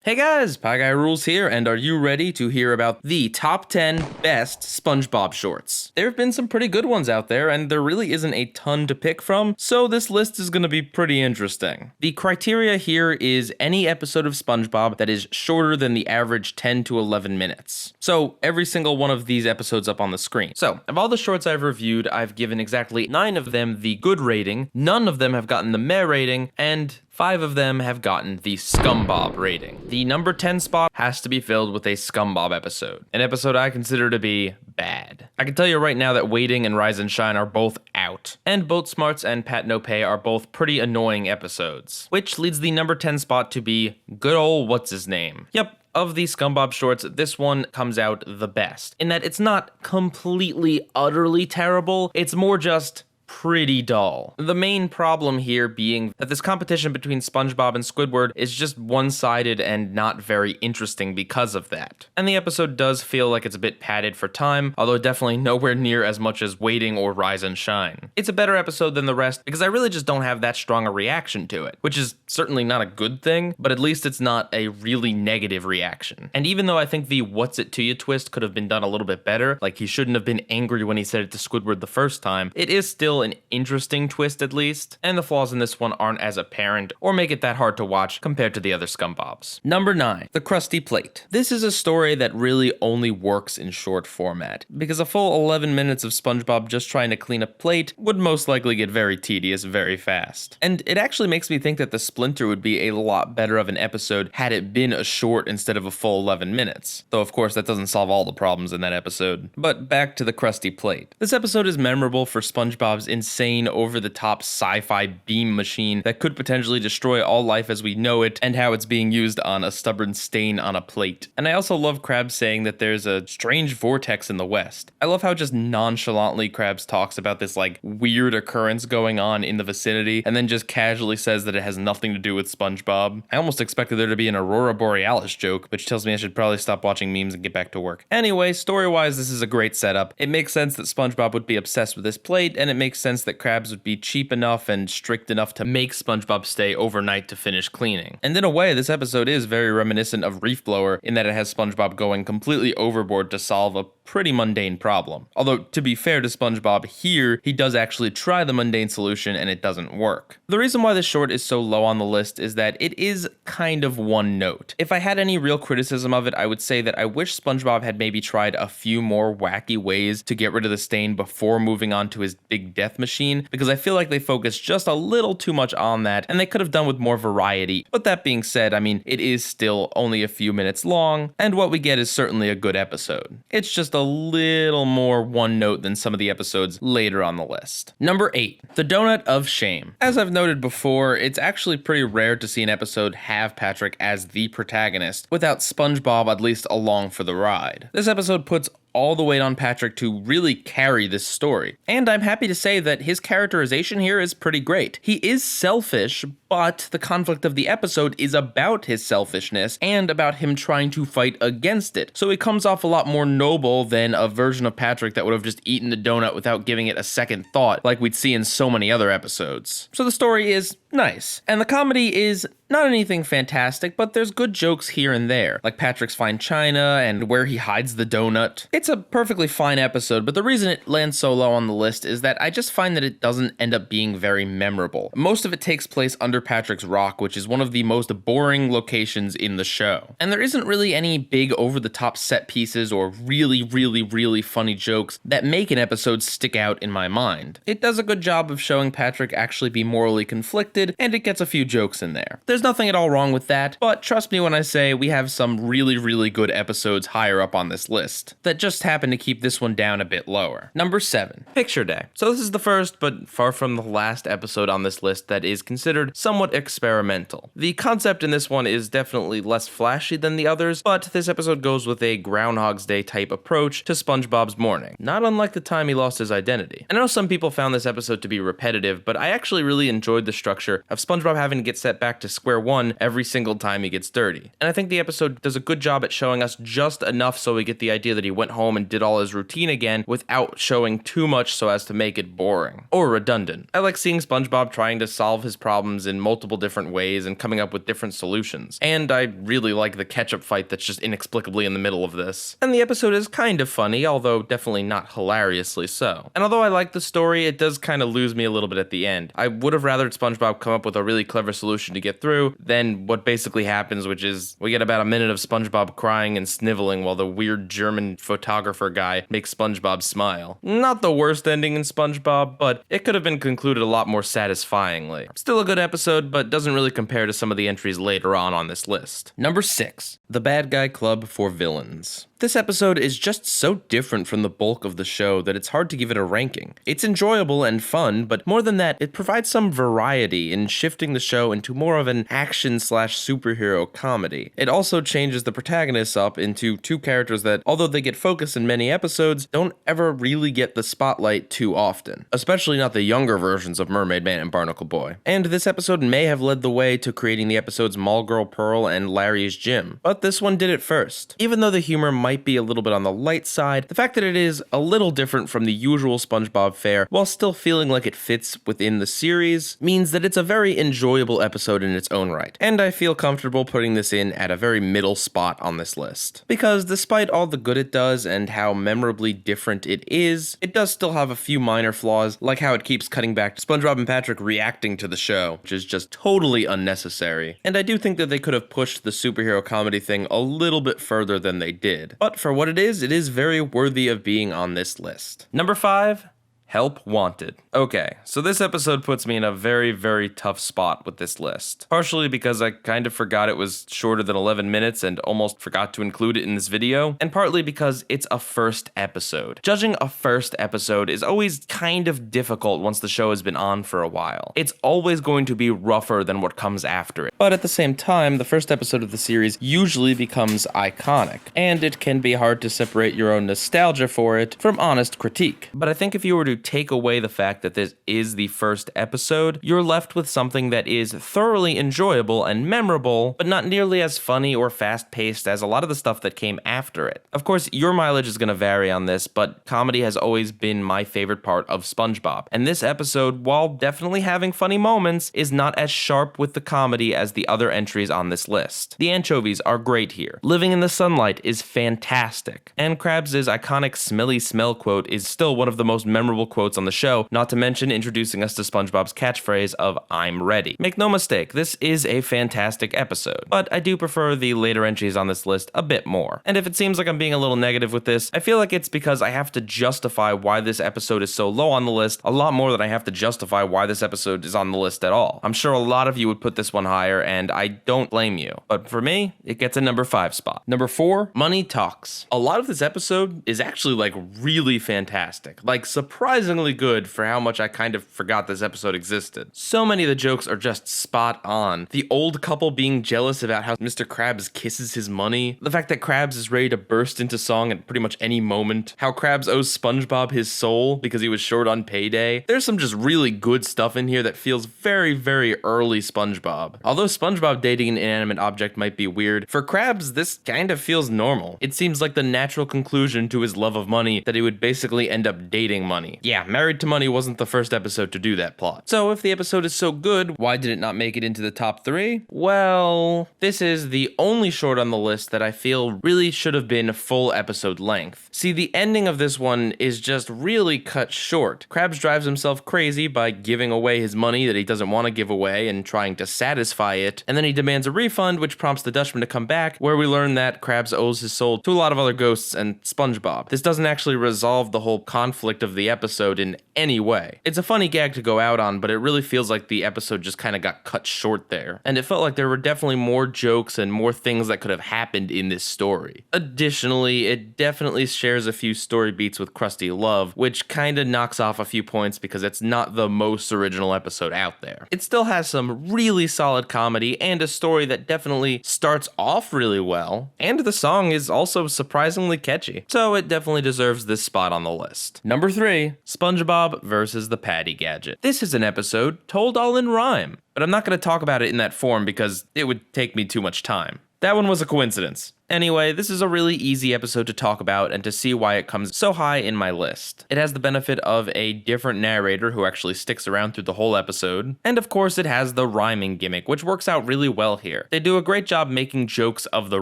Hey guys, PIEGUYRULZ here, and are you ready to hear about the top 10 best SpongeBob shorts? There have been some pretty good ones out there, and there really isn't a ton to pick from, so this list is going to be pretty interesting. The criteria here is any episode of SpongeBob that is shorter than the average 10 to 11 minutes. So every single one of these episodes up on the screen. So of all the shorts I've reviewed, I've given exactly 9 of them the good rating, none of them have gotten the meh rating, and 5 of them have gotten the ScumBob rating. The number 10 spot has to be filled with a ScumBob episode, an episode I consider to be bad. I can tell you right now that Waiting and Rise and Shine are both out, and Boat Smarts and Pat No Pay are both pretty annoying episodes, which leads the number 10 spot to be good ol' what's his name. Yep. Of the ScumBob shorts, this one comes out the best, in that it's not completely, utterly terrible, it's more just pretty dull. The main problem here being that this competition between SpongeBob and Squidward is just one-sided and not very interesting because of that. And the episode does feel like it's a bit padded for time, although definitely nowhere near as much as Waiting or Rise and Shine. It's a better episode than the rest because I really just don't have that strong a reaction to it, which is certainly not a good thing, but at least it's not a really negative reaction. And even though I think the what's it to you twist could have been done a little bit better, like he shouldn't have been angry when he said it to Squidward the first time, it is still an interesting twist at least, and the flaws in this one aren't as apparent or make it that hard to watch compared to the other ScumBobs. Number 9, The Krusty Plate. This is a story that really only works in short format, because a full 11 minutes of SpongeBob just trying to clean a plate would most likely get very tedious very fast. And it actually makes me think that the Splinter would be a lot better of an episode had it been a short instead of a full 11 minutes. Though of course that doesn't solve all the problems in that episode. But back to The Krusty Plate. This episode is memorable for SpongeBob's insane over-the-top sci-fi beam machine that could potentially destroy all life as we know it, and how it's being used on a stubborn stain on a plate. And I also love Krabs saying that there's a strange vortex in the west. I love how just nonchalantly Krabs talks about this like weird occurrence going on in the vicinity, and then just casually says that it has nothing to do with SpongeBob. I almost expected there to be an Aurora Borealis joke, which tells me I should probably stop watching memes and get back to work. Anyway, story-wise, this is a great setup. It makes sense that SpongeBob would be obsessed with this plate, and it makes sense that Krabs would be cheap enough and strict enough to make SpongeBob stay overnight to finish cleaning. And in a way, this episode is very reminiscent of Reefblower in that it has SpongeBob going completely overboard to solve a pretty mundane problem. Although, to be fair to SpongeBob, here, he does actually try the mundane solution and it doesn't work. The reason why this short is so low on the list is that it is kind of one note. If I had any real criticism of it, I would say that I wish SpongeBob had maybe tried a few more wacky ways to get rid of the stain before moving on to his big death machine, because I feel like they focused just a little too much on that, and they could have done with more variety. But that being said, I mean, it is still only a few minutes long, and what we get is certainly a good episode. It's just a little more one note than some of the episodes later on the list. Number 8, The Donut of Shame. As I've noted before, it's actually pretty rare to see an episode have Patrick as the protagonist without SpongeBob at least along for the ride. This episode puts all the weight on Patrick to really carry this story. And I'm happy to say that his characterization here is pretty great. He is selfish, but the conflict of the episode is about his selfishness and about him trying to fight against it. So he comes off a lot more noble than a version of Patrick that would have just eaten the donut without giving it a second thought, like we'd see in so many other episodes. So the story is nice. And the comedy is not anything fantastic, but there's good jokes here and there, like Patrick's fine china and where he hides the donut. It's a perfectly fine episode, but the reason it lands so low on the list is that I just find that it doesn't end up being very memorable. Most of it takes place under Patrick's rock, which is one of the most boring locations in the show. And there isn't really any big over-the-top set pieces or really funny jokes that make an episode stick out in my mind. It does a good job of showing Patrick actually be morally conflicted, and it gets a few jokes in there. There's nothing at all wrong with that, but trust me when I say we have some really good episodes higher up on this list that just happen to keep this one down a bit lower. Number 7, Picture Day. So this is the first, but far from the last episode on this list that is considered somewhat experimental. The concept in this one is definitely less flashy than the others, but this episode goes with a Groundhog's Day type approach to SpongeBob's morning, not unlike the time he lost his identity. I know some people found this episode to be repetitive, but I actually really enjoyed the structure pressure of SpongeBob having to get set back to square one every single time he gets dirty. And I think the episode does a good job at showing us just enough so we get the idea that he went home and did all his routine again without showing too much so as to make it boring or redundant. I like seeing SpongeBob trying to solve his problems in multiple different ways and coming up with different solutions. And I really like the ketchup fight that's just inexplicably in the middle of this. And the episode is kind of funny, although definitely not hilariously so. And although I like the story, it does kind of lose me a little bit at the end. I would have rathered SpongeBob come up with a really clever solution to get through than what basically happens, which is we get about a minute of SpongeBob crying and sniveling while the weird German photographer guy makes SpongeBob smile. Not the worst ending in SpongeBob, but it could have been concluded a lot more satisfyingly. Still a good episode, but doesn't really compare to some of the entries later on this list. Number 6, The Bad Guy Club for Villains. This episode is just so different from the bulk of the show that it's hard to give it a ranking. It's enjoyable and fun, but more than that, it provides some variety in shifting the show into more of an action/superhero comedy. It also changes the protagonists up into two characters that, although they get focused in many episodes, don't ever really get the spotlight too often, especially not the younger versions of Mermaid Man and Barnacle Boy. And this episode may have led the way to creating the episodes Mall Girl Pearl and Larry's Gym, but this one did it first. Even though the humor might be a little bit on the light side, the fact that it is a little different from the usual SpongeBob fare while still feeling like it fits within the series means that it's a very enjoyable episode in its own right, and I feel comfortable putting this in at a very middle spot on this list. Because despite all the good it does and how memorably different it does still have a few minor flaws, like how it keeps cutting back to SpongeBob and Patrick reacting to the show, which is just totally unnecessary. And I do think that they could have pushed the superhero comedy thing a little bit further than they did. But for what it is very worthy of being on this list. Number 5, Help Wanted. Okay, so this episode puts me in a very, very tough spot with this list. Partially because I kind of forgot it was shorter than 11 minutes and almost forgot to include it in this video, and partly because it's a first episode. Judging a first episode is always kind of difficult once the show has been on for a while. It's always going to be rougher than what comes after it. But at the same time, the first episode of the series usually becomes iconic, and it can be hard to separate your own nostalgia for it from honest critique. But I think if you were to take away the fact that this is the first episode, you're left with something that is thoroughly enjoyable and memorable, but not nearly as funny or fast-paced as a lot of the stuff that came after it. Of course, your mileage is going to vary on this, but comedy has always been my favorite part of SpongeBob. And this episode, while definitely having funny moments, is not as sharp with the comedy as the other entries on this list. The anchovies are great here. Living in the Sunlight is fantastic. And Krabs' iconic smelly smell quote is still one of the most memorable quotes on the show, not to mention introducing us to SpongeBob's catchphrase of "I'm ready." Make no mistake, this is a fantastic episode, but I do prefer the later entries on this list a bit more. And if it seems like I'm being a little negative with this, I feel like it's because I have to justify why this episode is so low on the list a lot more than I have to justify why this episode is on the list at all. I'm sure a lot of you would put this one higher, and I don't blame you. But for me, it gets a number 5 spot. Number 4, Money Talks. A lot of this episode is actually like really fantastic. Like surprisingly good for how much I kind of forgot this episode existed. So many of the jokes are just spot on. The old couple being jealous about how Mr. Krabs kisses his money. The fact that Krabs is ready to burst into song at pretty much any moment. How Krabs owes SpongeBob his soul because he was short on payday. There's some just really good stuff in here that feels very, very early SpongeBob. Although SpongeBob dating an inanimate object might be weird, for Krabs, this kind of feels normal. It seems like the natural conclusion to his love of money that he would basically end up dating money. Yeah, Married to Money wasn't the first episode to do that plot. So if the episode is so good, why did it not make it into the top 3? Well, this is the only short on the list that I feel really should have been full episode length. See, the ending of this one is just really cut short. Krabs drives himself crazy by giving away his money that he doesn't want to give away and trying to satisfy it, and then he demands a refund, which prompts the Dutchman to come back, where we learn that Krabs owes his soul to a lot of other ghosts and SpongeBob. This doesn't actually resolve the whole conflict of the episode in any way. It's a funny gag to go out on, but it really feels like the episode just kind of got cut short there. And it felt like there were definitely more jokes and more things that could have happened in this story. Additionally, it definitely shares a few story beats with Krusty Love, which kind of knocks off a few points because it's not the most original episode out there. It still has some really solid comedy and a story that definitely starts off really well, and the song is also surprisingly catchy. So it definitely deserves this spot on the list. Number 3, SpongeBob versus the Patty Gadget. This is an episode told all in rhyme, but I'm not going to talk about it in that form because it would take me too much time. That one was a coincidence. Anyway, this is a really easy episode to talk about and to see why it comes so high in my list. It has the benefit of a different narrator who actually sticks around through the whole episode, and of course it has the rhyming gimmick, which works out really well here. They do a great job making jokes of the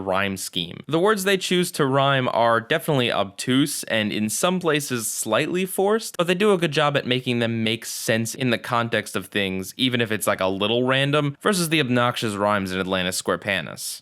rhyme scheme. The words they choose to rhyme are definitely obtuse and in some places slightly forced, but they do a good job at making them make sense in the context of things, even if it's like a little random, versus the obnoxious rhymes in Atlantis Square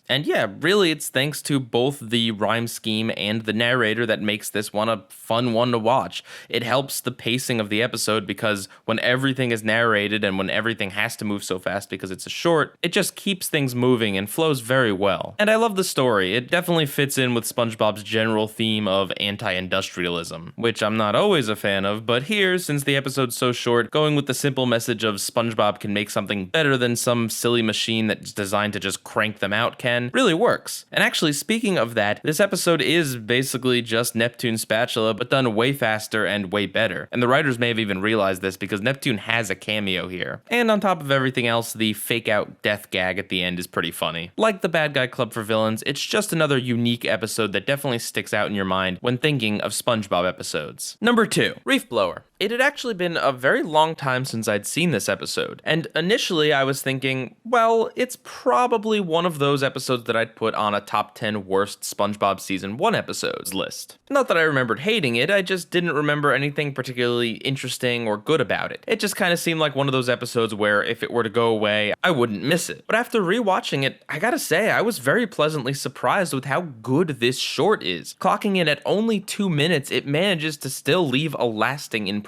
And yeah, really it's thanks to both the rhyme scheme and the narrator that makes this one a fun one to watch. It helps the pacing of the episode because when everything is narrated and when everything has to move so fast because it's a short, it just keeps things moving and flows very well. And I love the story. It definitely fits in with SpongeBob's general theme of anti-industrialism, which I'm not always a fan of, but here, since the episode's so short, going with the simple message of SpongeBob can make something better than some silly machine that's designed to just crank them out can, really works. And actually, speaking of that, this episode is basically just Neptune's spatula, but done way faster and way better. And the writers may have even realized this because Neptune has a cameo here. And on top of everything else, the fake out death gag at the end is pretty funny. Like the Bad Guy Club for Villains, it's just another unique episode that definitely sticks out in your mind when thinking of SpongeBob episodes. Number 2, Reefblower. It had actually been a very long time since I'd seen this episode, and initially I was thinking, well, it's probably one of those episodes that I'd put on a top 10 worst SpongeBob Season 1 episodes list. Not that I remembered hating it, I just didn't remember anything particularly interesting or good about it. It just kind of seemed like one of those episodes where if it were to go away, I wouldn't miss it. But after rewatching it, I gotta say, I was very pleasantly surprised with how good this short is. Clocking in at only 2 minutes, it manages to still leave a lasting impression.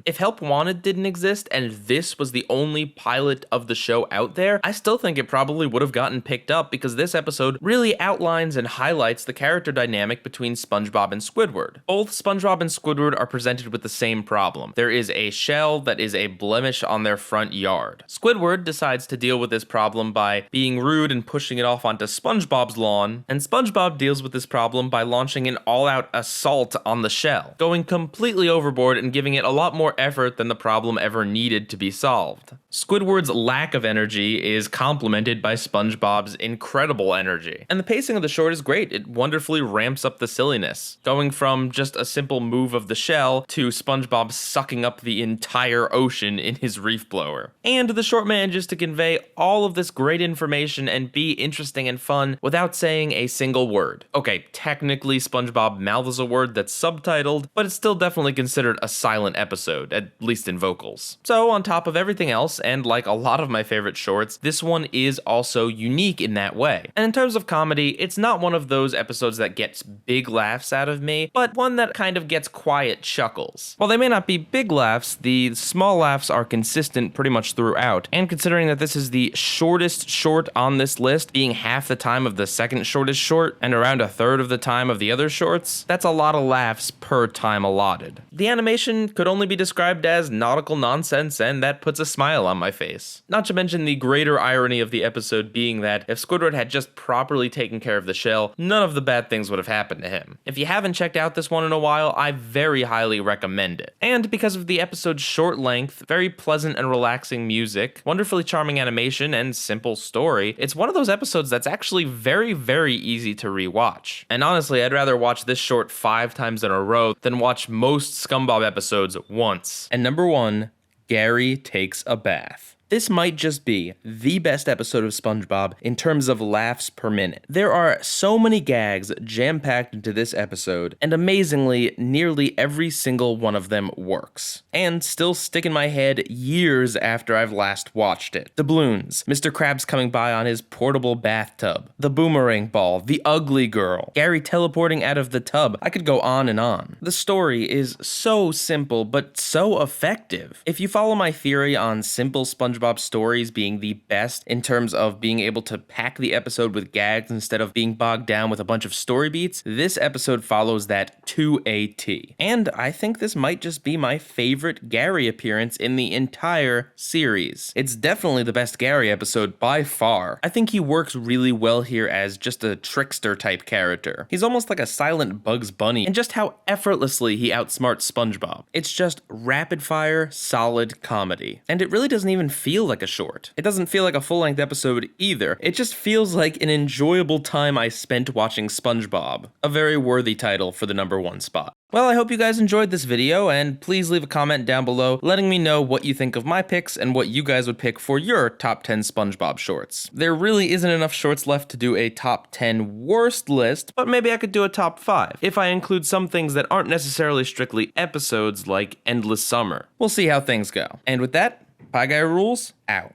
If Help Wanted didn't exist and this was the only pilot of the show out there, I still think it probably would have gotten picked up because this episode really outlines and highlights the character dynamic between SpongeBob and Squidward. Both SpongeBob and Squidward are presented with the same problem. There is a shell that is a blemish on their front yard. Squidward decides to deal with this problem by being rude and pushing it off onto SpongeBob's lawn, and SpongeBob deals with this problem by launching an all-out assault on the shell, going completely overboard and giving it a lot more effort than the problem ever needed to be solved. Squidward's lack of energy is complemented by SpongeBob's incredible energy. And the pacing of the short is great. It wonderfully ramps up the silliness, going from just a simple move of the shell to SpongeBob sucking up the entire ocean in his reef blower. And the short manages to convey all of this great information and be interesting and fun without saying a single word. Okay, technically SpongeBob mouths a word that's subtitled, but it's still definitely considered a silent episode, at least in vocals. So on top of everything else, and like a lot of my favorite shorts, this one is also unique in that way. And in terms of comedy, it's not one of those episodes that gets big laughs out of me, but one that kind of gets quiet chuckles. While they may not be big laughs, the small laughs are consistent pretty much throughout, and considering that this is the shortest short on this list, being half the time of the second shortest short, and around a third of the time of the other shorts, that's a lot of laughs per time allotted. The animation could only be described as nautical nonsense, and that puts a smile on my face. Not to mention the greater irony of the episode being that if Squidward had just properly taken care of the shell, none of the bad things would have happened to him. If you haven't checked out this one in a while, I very highly recommend it. And because of the episode's short length, very pleasant and relaxing music, wonderfully charming animation, and simple story, it's one of those episodes that's actually very, very easy to rewatch. And honestly, I'd rather watch this short 5 times in a row than watch most SpongeBob episodes once. And number 1, Gary takes a bath. This might just be the best episode of SpongeBob in terms of laughs per minute. There are so many gags jam-packed into this episode, and amazingly, nearly every single one of them works, and still stick in my head years after I've last watched it. The balloons, Mr. Krabs coming by on his portable bathtub, the boomerang ball, the ugly girl, Gary teleporting out of the tub. I could go on and on. The story is so simple, but so effective. If you follow my theory on simple SpongeBob SpongeBob stories being the best in terms of being able to pack the episode with gags instead of being bogged down with a bunch of story beats, this episode follows that to a T. And I think this might just be my favorite Gary appearance in the entire series. It's definitely the best Gary episode by far. I think he works really well here as just a trickster type character. He's almost like a silent Bugs Bunny, and just how effortlessly he outsmarts SpongeBob. It's just rapid fire, solid comedy. And it really doesn't even feel like a short. It doesn't feel like a full-length episode either. It just feels like an enjoyable time I spent watching SpongeBob. A very worthy title for the #1 spot. Well, I hope you guys enjoyed this video, and please leave a comment down below letting me know what you think of my picks and what you guys would pick for your top 10 SpongeBob shorts. There really isn't enough shorts left to do a top 10 worst list, but maybe I could do a top 5 if I include some things that aren't necessarily strictly episodes like Endless Summer. We'll see how things go. And with that, PIEGUYRULZ out.